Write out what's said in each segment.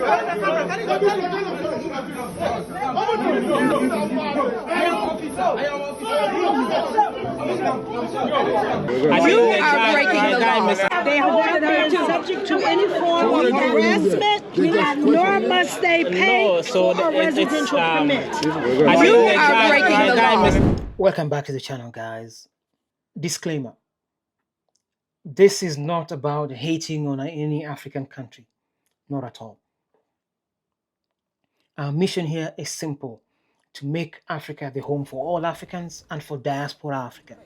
You are breaking the law. They are not subject to any form of harassment, nor must they pay for a residential permit. You are breaking the law. Welcome back to the channel, guys. Disclaimer. This is not about hating on any African country. Not at all. Our mission here is simple: to make Africa the home for all Africans and for diaspora Africa.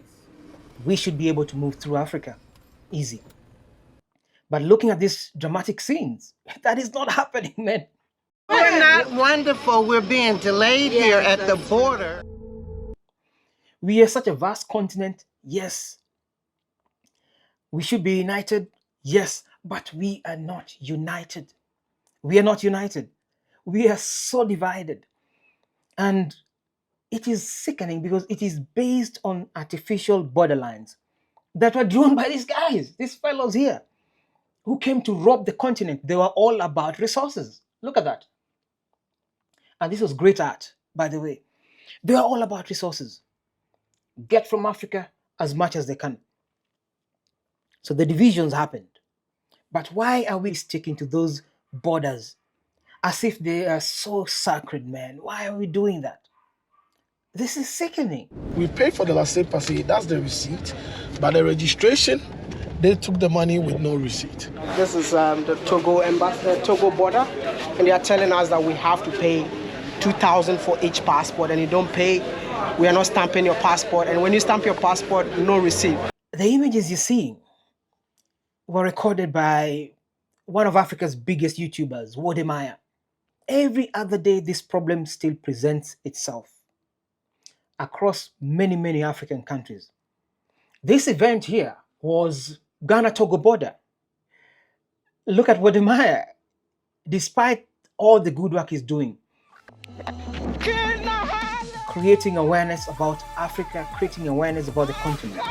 We should be able to move through Africa easy. But looking at these dramatic scenes, that is not happening, man. We're not wonderful. We're being delayed here at the border. We are such a vast continent, yes. We should be united, yes, but we are not united. We are not united. We are so divided. And it is sickening because it is based on artificial borderlines that were drawn by these guys, these fellows here, who came to rob the continent. They were all about resources. Look at that. And this was great art, by the way. They were all about resources. Get from Africa as much as they can. So the divisions happened. But why are we sticking to those borders as if they are so sacred, man? Why are we doing that? This is sickening. We paid for the laissez-passer, that's the receipt. But the registration, they took the money with no receipt. This is the Togo border, and they are telling us that we have to pay $2,000 for each passport, and you don't pay, we are not stamping your passport, and when you stamp your passport, no receipt. The images you're seeing were recorded by one of Africa's biggest YouTubers, Mayhem. Every other day, this problem still presents itself across many African countries. This event here was Ghana-Togo border. Look at Mayhem. Despite all the good work he's doing, creating awareness about Africa, creating awareness about the continent.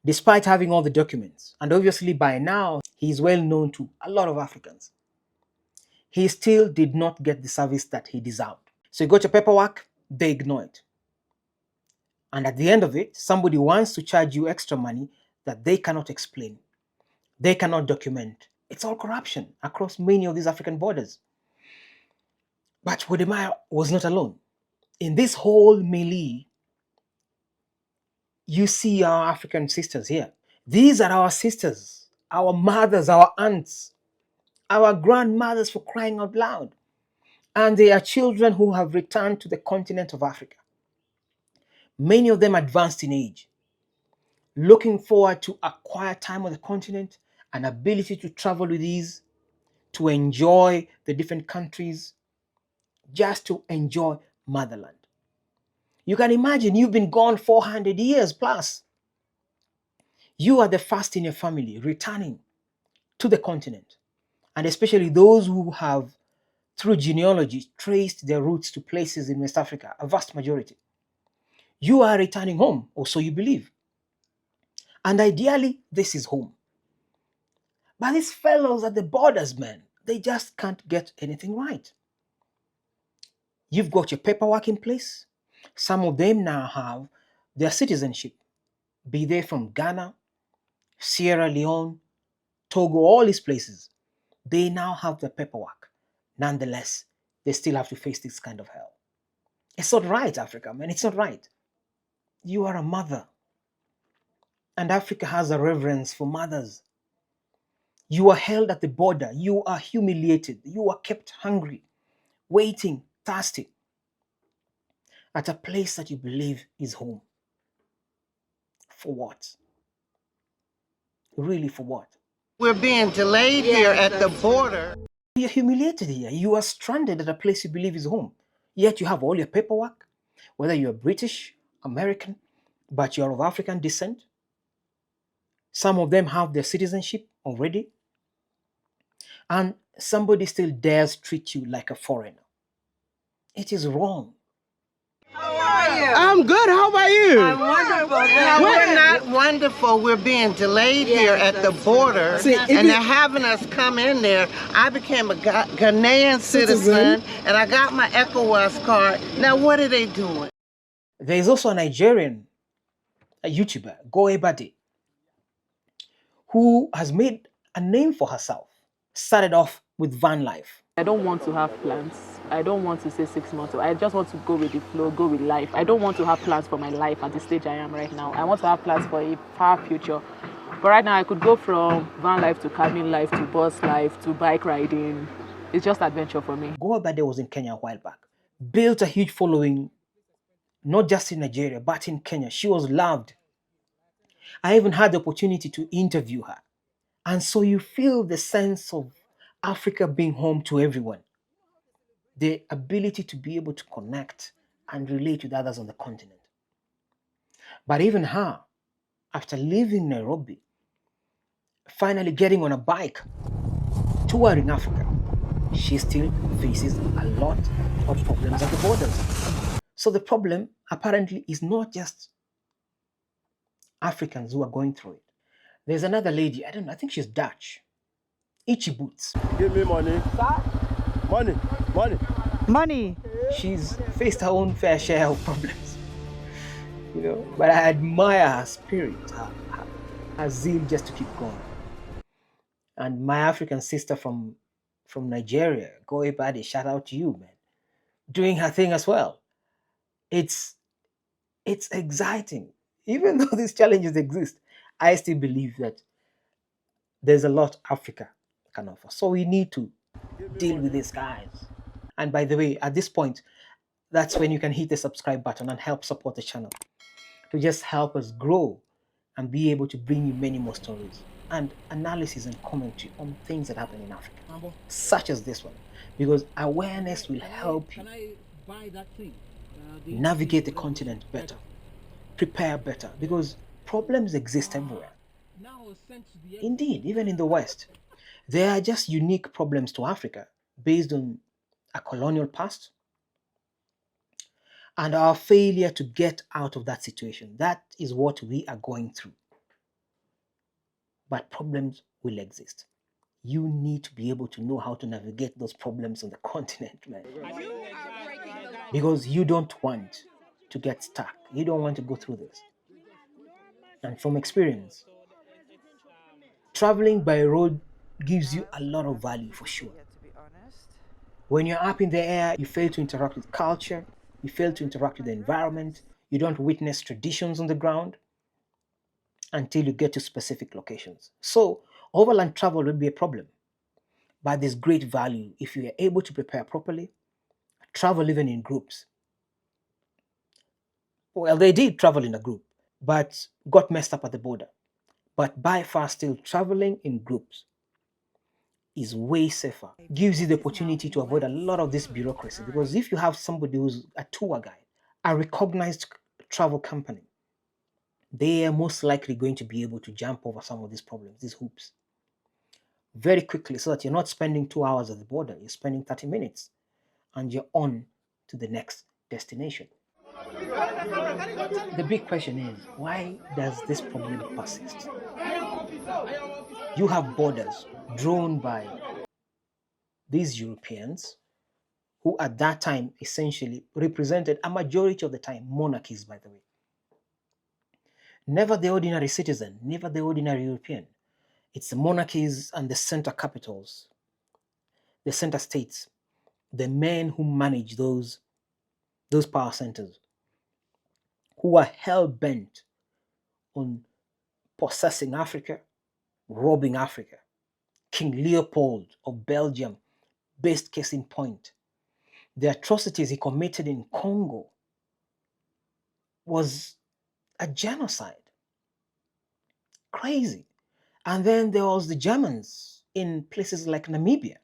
Despite having all the documents, and obviously by now, he is well known to a lot of Africans, he still did not get the service that he deserved. So you got your paperwork, they ignore it. And at the end of it, somebody wants to charge you extra money that they cannot explain. They cannot document. It's all corruption across many of these African borders. But Mayhem was not alone. In this whole melee, you see our African sisters here. These are our sisters, our mothers, our aunts, our grandmothers, for crying out loud. And they are children who have returned to the continent of Africa. Many of them advanced in age, looking forward to a quiet time on the continent, an ability to travel with ease, to enjoy the different countries, just to enjoy motherland. You can imagine you've been gone 400 years plus. You are the first in your family returning to the continent, and especially those who have, through genealogy, traced their roots to places in West Africa, a vast majority. You are returning home, or so you believe. And ideally, this is home. But these fellows at the borders, man, they just can't get anything right. You've got your paperwork in place. Some of them now have their citizenship, be they from Ghana, Sierra Leone, Togo, all these places. They now have the paperwork. Nonetheless, they still have to face this kind of hell. It's not right, Africa, man. It's not right. You are a mother. And Africa has a reverence for mothers. You are held at the border. You are humiliated. You are kept hungry, waiting, thirsty, at a place that you believe is home. For what? Really, for what? We're being delayed here at the border. You're humiliated here. You are stranded at a place you believe is home. Yet you have all your paperwork, whether you're British, American, but you're of African descent. Some of them have their citizenship already. And somebody still dares treat you like a foreigner. It is wrong. are you? I'm good. How about you? I'm wonderful. No, we're not wonderful. We're being delayed here at the border, and they're having us come in there. I became a Ghanaian citizen, and I got my ECOWAS card. Now, what are they doing? There is also a Nigerian YouTuber, Goebade, who has made a name for herself. Started off with van life. I don't want to have plans. I don't want to say 6 months. I just want to go with the flow, go with life. I don't want to have plans for my life at the stage I am right now. I want to have plans for a far future. But right now I could go from van life to cabin life to bus life to bike riding. It's just adventure for me. Goebade was in Kenya a while back. Built a huge following, not just in Nigeria, but in Kenya. She was loved. I even had the opportunity to interview her. And so you feel the sense of Africa being home to everyone. The ability to be able to connect and relate with others on the continent. But even her, after leaving Nairobi, finally getting on a bike, touring Africa, she still faces a lot of problems at the borders. So the problem apparently is not just Africans who are going through it. There's another lady, I don't know, I think she's Dutch. Itchy Boots. Give me money. Money. Money. Money. She's faced her own fair share of problems. You know, but I admire her spirit, her zeal just to keep going. And my African sister from Nigeria, Goebade, shout out to you, man. Doing her thing as well. It's exciting. Even though these challenges exist, I still believe that there's a lot Africa can offer. So we need to deal with these guys. And by the way, at this point, that's when you can hit the subscribe button and help support the channel to just help us grow and be able to bring you many more stories and analysis and commentary on things that happen in Africa, such as this one, because awareness will help you navigate the continent better, prepare better, because problems exist everywhere. Indeed, even in the West, there are just unique problems to Africa based on a colonial past and our failure to get out of that situation. That is what we are going through. But problems will exist. You need to be able to know how to navigate those problems on the continent, man. Because you don't want to get stuck. You don't want to go through this. And from experience, traveling by road gives you a lot of value for sure. When you're up in the air, you fail to interact with culture, you fail to interact with the environment, you don't witness traditions on the ground until you get to specific locations. So overland travel will be a problem, but there's great value if you are able to prepare properly, travel even in groups. Well, they did travel in a group, but got messed up at the border. But by far still traveling in groups is way safer. Gives you the opportunity to avoid a lot of this bureaucracy, because if you have somebody who's a tour guide, a recognized travel company, they are most likely going to be able to jump over some of these problems, these hoops, very quickly, so that you're not spending 2 hours at the border, you're spending 30 minutes and you're on to the next destination. The big question is, why does this problem persist? You have borders drawn by these Europeans who at that time essentially represented a majority of the time monarchies, by the way. Never the ordinary citizen, never the ordinary European. It's the monarchies and the center capitals, the center states, the men who manage those power centers, who are hell-bent on possessing Africa, robbing Africa. King Leopold of Belgium, best case in point. The atrocities he committed in Congo was a genocide. Crazy. And then there was the Germans in places like Namibia,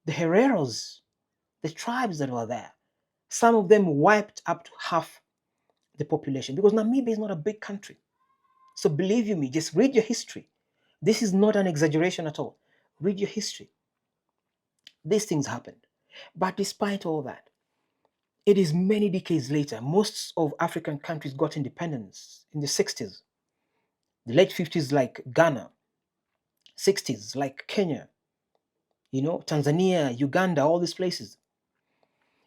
the Hereros, the tribes that were there. Some of them wiped up to half the population, because Namibia is not a big country. So believe you me, just read your history. This is not an exaggeration at all. Read your history. These things happened. But despite all that, It is many decades later. Most of African countries got independence in the 60s, the late 50s, like Ghana, 60s, like Kenya, Tanzania, Uganda, all these places.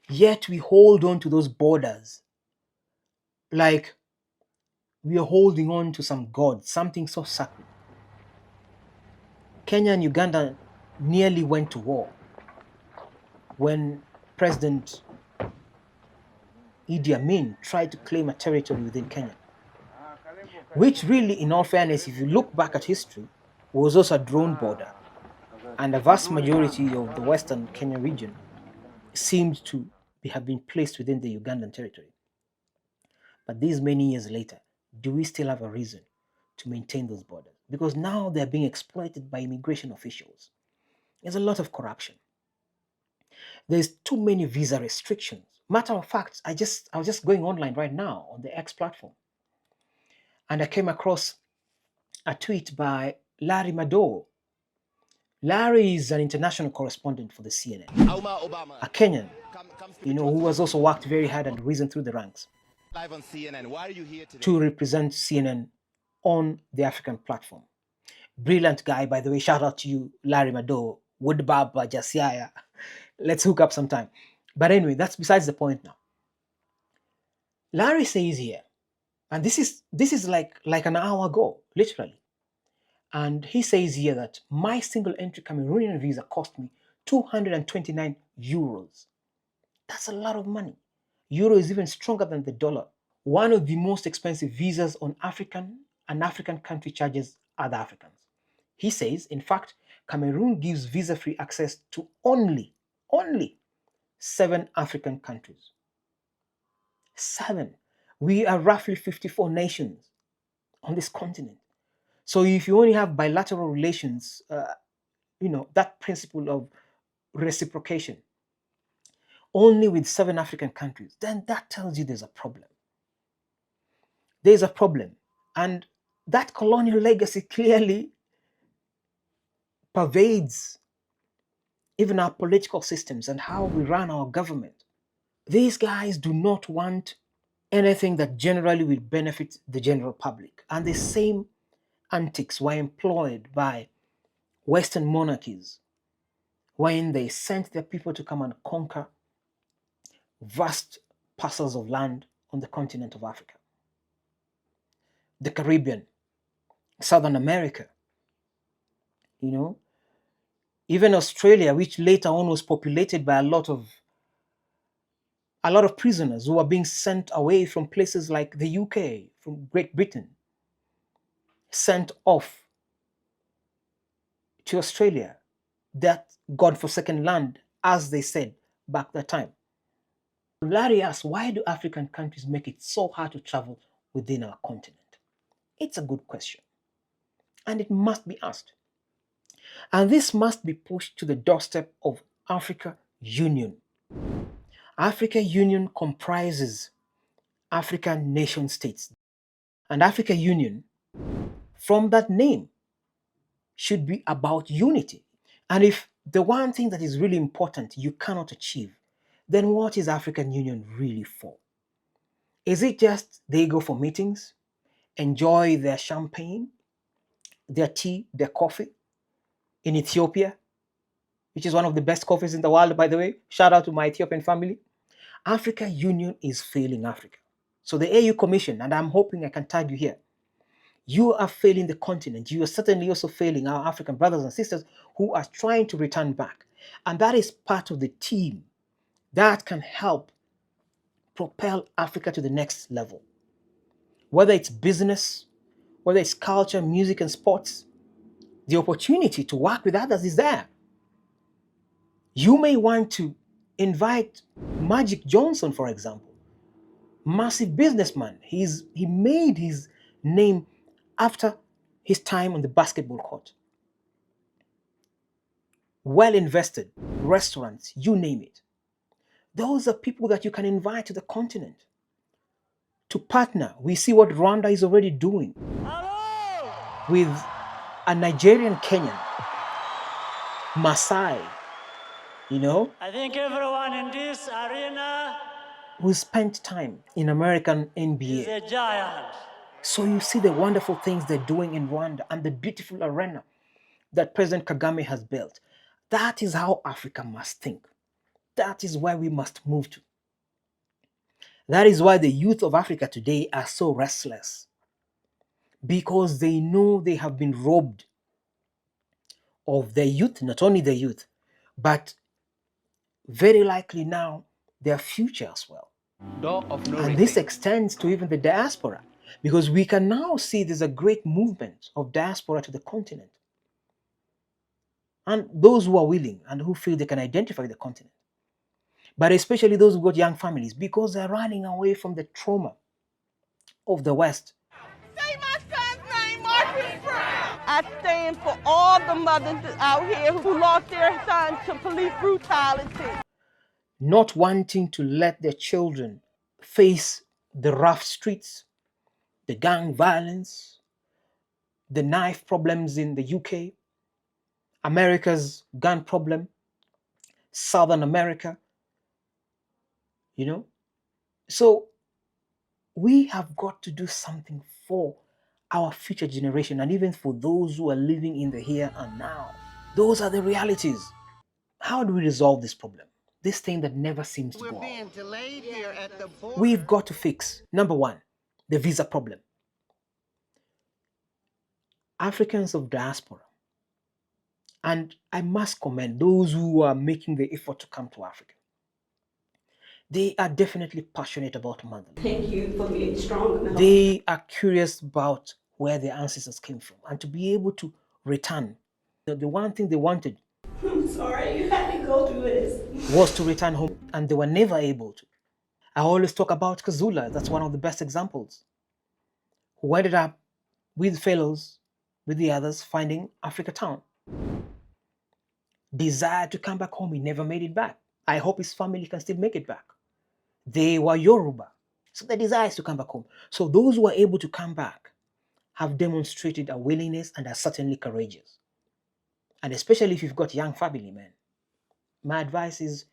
Yet we hold on to those borders like we are holding on to some god, something so sacred. Kenya and Uganda nearly went to war when President Idi Amin tried to claim a territory within Kenya, which really, in all fairness, if you look back at history, was also a drawn border. And a vast majority of the western Kenya region seemed to have been placed within the Ugandan territory. But these many years later, do we still have a reason to maintain those borders? Because now they're being exploited by immigration officials. There's a lot of corruption. There's too many visa restrictions. Matter of fact, I was just going online right now on the X platform, and I came across a tweet by Larry Madowo. Larry is an international correspondent for the CNN, a Kenyan, who has also worked very hard and risen through the ranks Live on CNN. Why are you here today? to represent CNN on the African platform. Brilliant guy, by the way. Shout out to you, Larry Madowo, Woodbaba, Jasiaya. Let's hook up sometime. But anyway, that's besides the point now. Larry says here, and this is like an hour ago, literally. And he says here that my single entry Cameroonian visa cost me 229 euros. That's a lot of money. Euro is even stronger than the dollar. One of the most expensive visas on an African country charges other Africans. He says, in fact, Cameroon gives visa-free access to only 7 African countries. 7. We are roughly 54 nations on this continent. So if you only have bilateral relations, that principle of reciprocation, only with 7 African countries, then that tells you there's a problem. There's a problem. And that colonial legacy clearly pervades even our political systems and how we run our government. These guys do not want anything that generally will benefit the general public. And the same antics were employed by Western monarchies when they sent their people to come and conquer vast parcels of land on the continent of Africa, the Caribbean, Southern America, even Australia, which later on was populated by a lot of prisoners who were being sent away from places like the UK, from Great Britain, sent off to Australia, that godforsaken land, as they said back that time. Larry asked, why do African countries make it so hard to travel within our continent? It's a good question, and it must be asked. And this must be pushed to the doorstep of Africa Union. Africa Union comprises African nation states. And Africa Union, from that name, should be about unity. And if the one thing that is really important you cannot achieve, then what is African Union really for? Is it just they go for meetings, enjoy their champagne, their tea, their coffee in Ethiopia, which is one of the best coffees in the world, by the way? Shout out to my Ethiopian family. Africa Union is failing Africa. So the AU Commission, and I'm hoping I can tag you here, you are failing the continent. You are certainly also failing our African brothers and sisters who are trying to return back. And that is part of the team that can help propel Africa to the next level. Whether it's business, whether it's culture, music, and sports, the opportunity to work with others is there. You may want to invite Magic Johnson, for example, massive businessman. He made his name after his time on the basketball court. Well invested, restaurants, you name it. Those are people that you can invite to the continent to partner. We see what Rwanda is already doing with a Nigerian Kenyan, Maasai, I think everyone in this arena who spent time in American NBA. He's a giant. So you see the wonderful things they're doing in Rwanda and the beautiful arena that President Kagame has built. That is how Africa must think. That is where we must move to. That is why the youth of Africa today are so restless, because they know they have been robbed of their youth, not only their youth, but very likely now their future as well. And this extends to even the diaspora, because we can now see there's a great movement of diaspora to the continent. And those who are willing and who feel they can identify the continent, but especially those who got young families, because they're running away from the trauma of the West. Say my son's name, Marcus Brown. I stand for all the mothers out here who lost their sons to police brutality. Not wanting to let their children face the rough streets, the gang violence, the knife problems in the UK, America's gun problem, Southern America, So we have got to do something for our future generation and even for those who are living in the here and now. Those are the realities. How do we resolve this problem? This thing that never seems to go We're being off. delayed here at the border. We've got to fix, number one, the visa problem. Africans of diaspora, and I must commend those who are making the effort to come to Africa. They are definitely passionate about motherland. Thank you for being strong enough. They are curious about where their ancestors came from and to be able to return. The one thing they wanted I'm sorry you had to go through this. was to return home, and they were never able to. I always talk about Kazula. That's one of the best examples. Who ended up with fellows, with the others, finding Africa Town. Desired to come back home. He never made it back. I hope his family can still make it back. They were Yoruba, so the desire is to come back home. So those who are able to come back have demonstrated a willingness and are certainly courageous. And especially if you've got young family, man, my advice is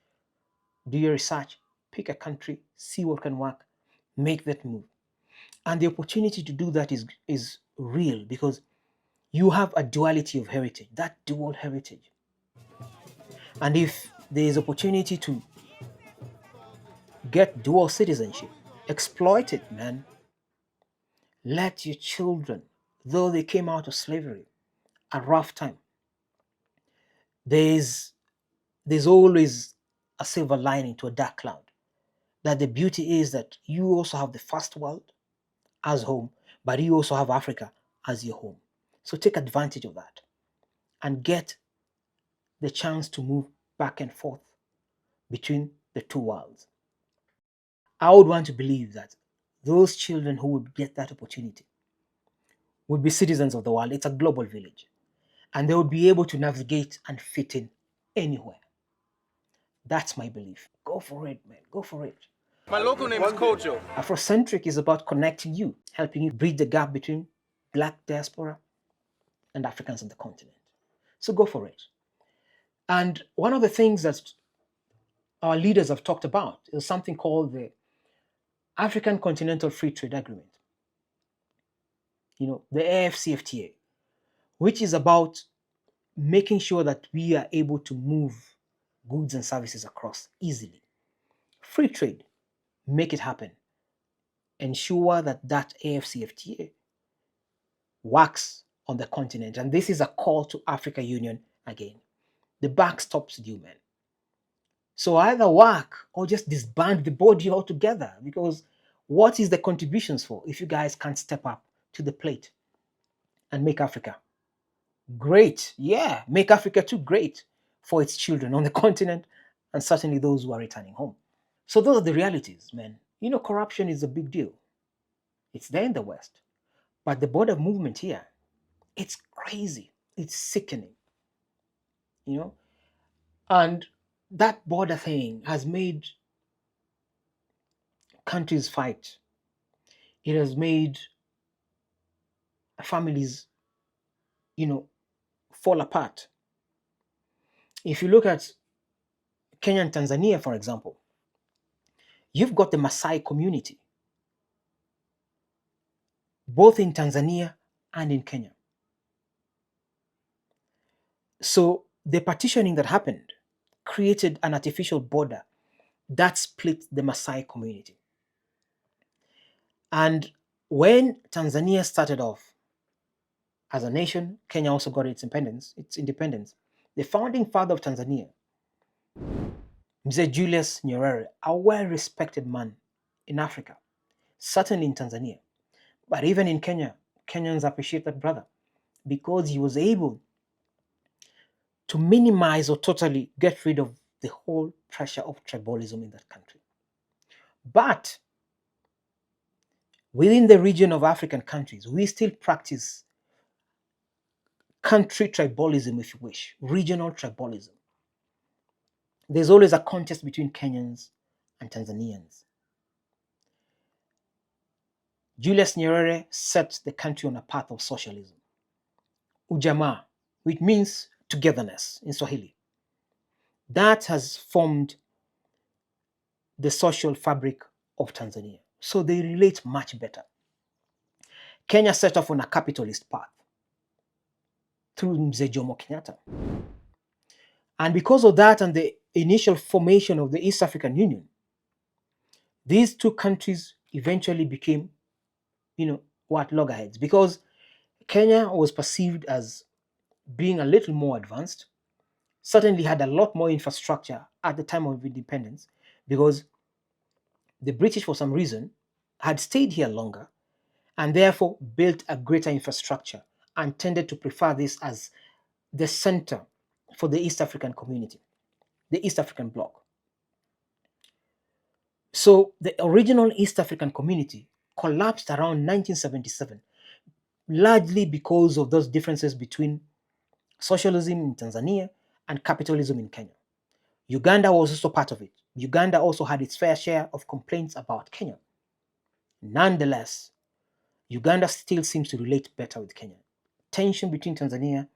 do your research, pick a country, see what can work, make that move. And the opportunity to do that is real, because you have a duality of heritage, that dual heritage. And if there is opportunity to get dual citizenship, exploit it, man. Let your children, though they came out of slavery, a rough time, there's always a silver lining to a dark cloud. That the beauty is that you also have the first world as home, but you also have Africa as your home. So take advantage of that and get the chance to move back and forth between the two worlds. I would want to believe that those children who would get that opportunity would be citizens of the world. It's a global village. And they would be able to navigate and fit in anywhere. That's my belief. Go for it, man. Go for it. My local name is Kojo. Afrocentric is about connecting you, helping you bridge the gap between Black diaspora and Africans on the continent. So go for it. And one of the things that our leaders have talked about is something called the African Continental Free Trade Agreement. The AFCFTA, which is about making sure that we are able to move goods and services across easily. Free trade, make it happen. Ensure that AFCFTA works on the continent. And this is a call to Africa Union again. The buck stops with you, man. So either work or just disband the body altogether, because what is the contributions for if you guys can't step up to the plate and make Africa great? Yeah, make Africa too great for its children on the continent and certainly those who are returning home. So those are the realities, man. Corruption is a big deal. It's there in the West. But the border movement here, it's crazy. It's sickening. And that border thing has made countries fight. It has made families, fall apart. If you look at Kenya and Tanzania, for example, You've got the Maasai community, both in Tanzania and in Kenya. So the partitioning that happened created an artificial border that split the Maasai community. And when Tanzania started off as a nation, Kenya also got its independence. The founding father of Tanzania, Mzee Julius Nyerere, a well-respected man in Africa, certainly in Tanzania, but even in Kenya, Kenyans appreciate that brother because he was able to minimize or totally get rid of the whole pressure of tribalism in that country. But within the region of African countries, we still practice country tribalism, if you wish, regional tribalism. There's always a contest between Kenyans and Tanzanians. Julius Nyerere set the country on a path of socialism. Ujamaa, which means togetherness in Swahili. That has formed the social fabric of Tanzania. So they relate much better. Kenya set off on a capitalist path through Mzee Jomo Kenyatta. And because of that and the initial formation of the East African Union, these two countries eventually became, loggerheads, because Kenya was perceived as being a little more advanced, certainly had a lot more infrastructure at the time of independence, because the British, for some reason, had stayed here longer and therefore built a greater infrastructure and tended to prefer this as the center for the East African community, the East African bloc. So the original East African community collapsed around 1977, largely because of those differences between socialism in Tanzania and capitalism in Kenya. Uganda was also part of it. Uganda also had its fair share of complaints about Kenya. Nonetheless, Uganda still seems to relate better with Kenya. Tension between Tanzania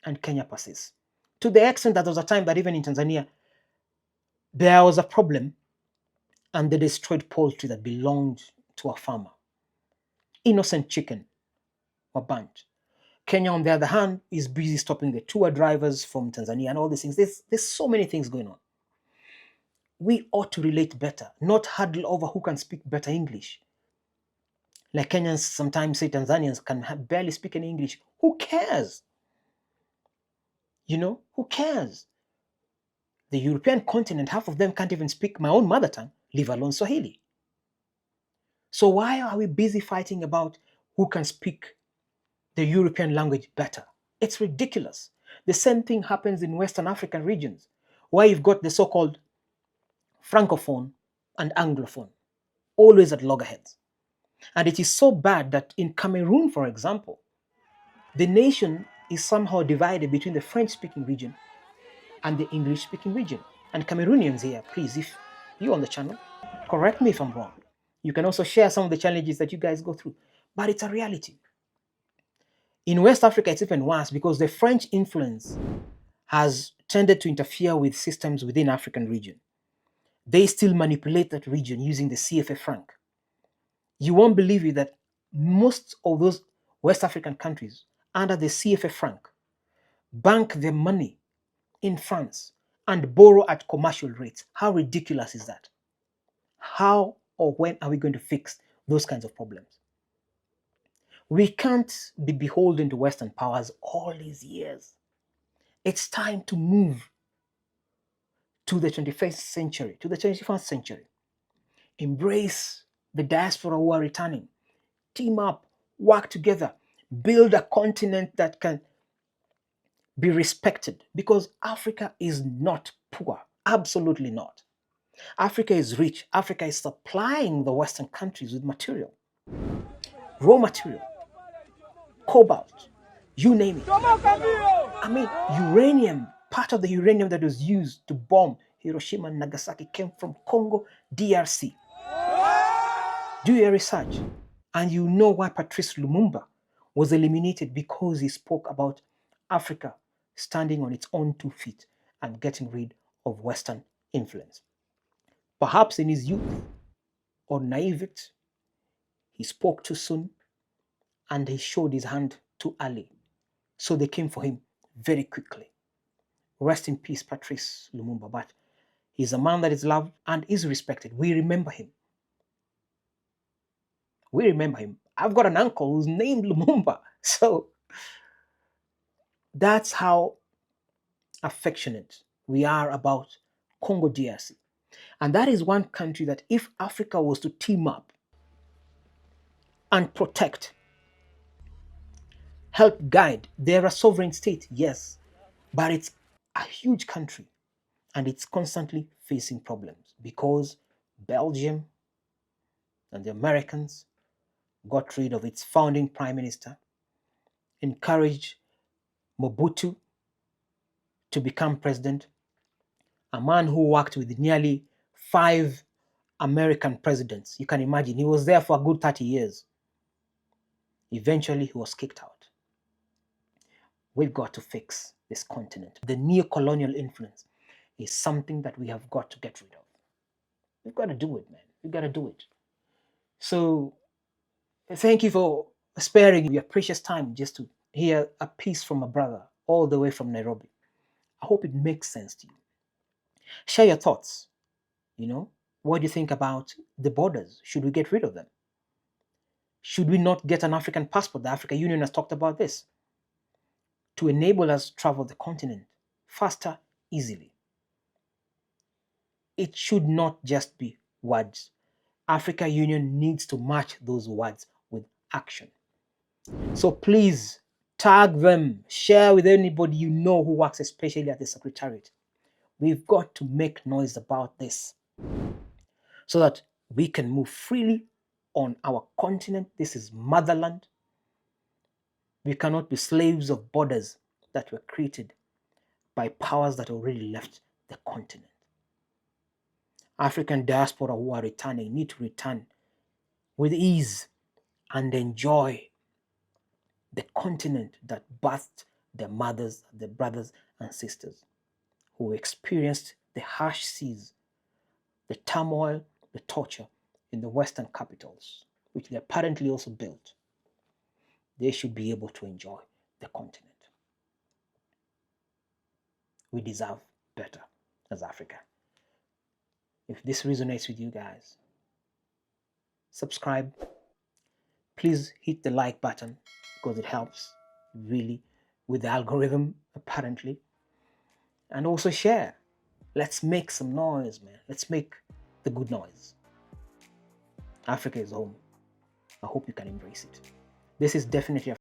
and Kenya persists, to the extent that there was a time that even in Tanzania, there was a problem and they destroyed poultry that belonged to a farmer. Innocent chicken were burnt. Kenya, on the other hand, is busy stopping the tour drivers from Tanzania and all these things. There's so many things going on. We ought to relate better, not huddle over who can speak better English. Like Kenyans sometimes say Tanzanians can barely speak any English. Who cares? Who cares? The European continent, half of them can't even speak my own mother tongue, leave alone Swahili. So why are we busy fighting about who can speak the European language better? It's ridiculous. The same thing happens in Western African regions, where you've got the so-called Francophone and Anglophone, always at loggerheads. And it is so bad that in Cameroon, for example, the nation is somehow divided between the French-speaking region and the English-speaking region. And Cameroonians here, please, if you're on the channel, correct me if I'm wrong. You can also share some of the challenges that you guys go through. But it's a reality. In West Africa, it's even worse because the French influence has tended to interfere with systems within African region. They still manipulate that region using the CFA franc. You won't believe it that most of those West African countries under the CFA franc bank their money in France and borrow at commercial rates. How ridiculous is that? How or when are we going to fix those kinds of problems? We can't be beholden to Western powers all these years. It's time to move to the 21st century, to the 21st century. Embrace the diaspora who are returning. Team up, work together, build a continent that can be respected, because Africa is not poor, absolutely not. Africa is rich. Africa is supplying the Western countries with material, raw material, cobalt, you name it. I mean, uranium, part of the uranium that was used to bomb Hiroshima and Nagasaki came from Congo, DRC. Do your research, and you know why Patrice Lumumba was eliminated, because he spoke about Africa standing on its own 2 feet and getting rid of Western influence. Perhaps in his youth, or naivete. He spoke too soon, and he showed his hand too early. So they came for him very quickly. Rest in peace, Patrice Lumumba. But he's a man that is loved and is respected. We remember him. We remember him. I've got an uncle who's named Lumumba. So that's how affectionate we are about Congo DRC. And that is one country that if Africa was to team up and protect, help guide, they're a sovereign state, yes, but it's a huge country and it's constantly facing problems because Belgium and the Americans got rid of its founding prime minister, encouraged Mobutu to become president, a man who worked with nearly 5 American presidents. You can imagine, he was there for a good 30 years. Eventually, he was kicked out. We've got to fix this continent. The neo-colonial influence is something that we have got to get rid of. We've got to do it, man. We've got to do it. So, thank you for sparing your precious time just to hear a piece from a brother all the way from Nairobi. I hope it makes sense to you. Share your thoughts. What do you think about the borders? Should we get rid of them? Should we not get an African passport? The African Union has talked about this to enable us to travel the continent faster, easily. It should not just be words. African Union needs to match those words with action. So please tag them, share with anybody you know who works, especially at the Secretariat. We've got to make noise about this so that we can move freely on our continent. This is motherland. We cannot be slaves of borders that were created by powers that already left the continent. African diaspora who are returning need to return with ease and enjoy the continent that birthed their mothers, their brothers and sisters who experienced the harsh seas, the turmoil, the torture in the Western capitals, which they apparently also built. They should be able to enjoy the continent. We deserve better as Africa. If this resonates with you guys, subscribe. Please hit the like button because it helps really with the algorithm, apparently. And also share. Let's make some noise, man. Let's make the good noise. Africa is home. I hope you can embrace it. This is definitely a